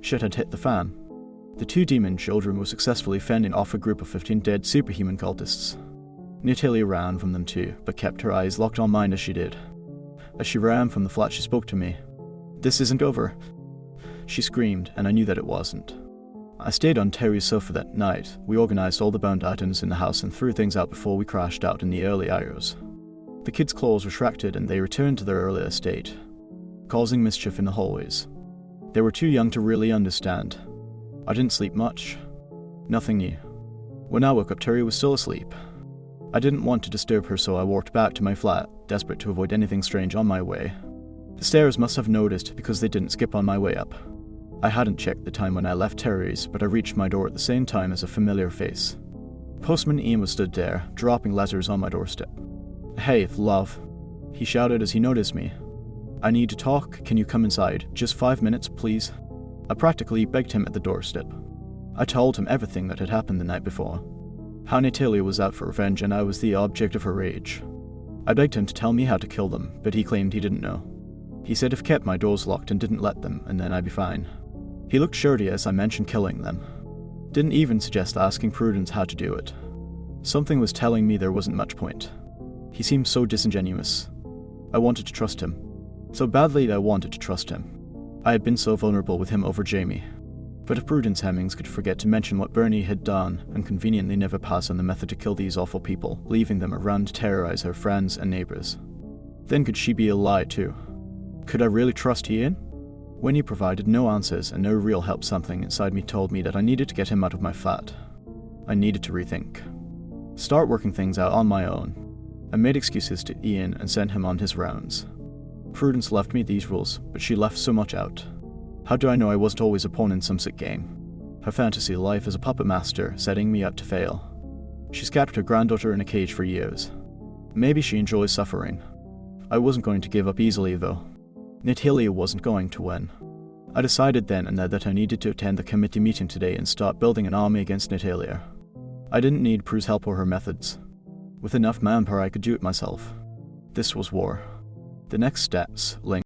Shit had hit the fan. The two demon children were successfully fending off a group of 15 dead superhuman cultists. Natalia ran from them too, but kept her eyes locked on mine as she did. As she ran from the flat, she spoke to me. "This isn't over." She screamed, and I knew that it wasn't. I stayed on Terry's sofa that night. We organized all the bound items in the house and threw things out before we crashed out in the early hours. The kids' claws retracted and they returned to their earlier state, causing mischief in the hallways. They were too young to really understand. I didn't sleep much. Nothing new. When I woke up, Terry was still asleep. I didn't want to disturb her, so I walked back to my flat, desperate to avoid anything strange on my way. The stairs must have noticed because they didn't skip on my way up. I hadn't checked the time when I left Terry's, but I reached my door at the same time as a familiar face. Postman Ian was stood there, dropping letters on my doorstep. "Hey, love," he shouted as he noticed me. "I need to talk. Can you come inside? Just 5 minutes, please." I practically begged him at the doorstep. I told him everything that had happened the night before. How Natalia was out for revenge and I was the object of her rage. I begged him to tell me how to kill them, but he claimed he didn't know. He said if kept my doors locked and didn't let them, and then I'd be fine. He looked shirty as I mentioned killing them. Didn't even suggest asking Prudence how to do it. Something was telling me there wasn't much point. He seemed so disingenuous. I wanted to trust him. So badly I wanted to trust him. I had been so vulnerable with him over Jamie. But if Prudence Hemmings could forget to mention what Bernie had done and conveniently never pass on the method to kill these awful people, leaving them around to terrorize her friends and neighbors, then could she be a lie too? Could I really trust Ian? When he provided no answers and no real help, something inside me told me that I needed to get him out of my flat. I needed to rethink. Start working things out on my own. I made excuses to Ian and sent him on his rounds. Prudence left me these rules, but she left so much out. How do I know I wasn't always a pawn in some sick game? Her fantasy life as a puppet master, setting me up to fail. She's kept her granddaughter in a cage for years. Maybe she enjoys suffering. I wasn't going to give up easily though. Natalia wasn't going to win. I decided then and there that I needed to attend the committee meeting today and start building an army against Natalia. I didn't need Prue's help or her methods. With enough manpower I could do it myself. This was war. The next steps linked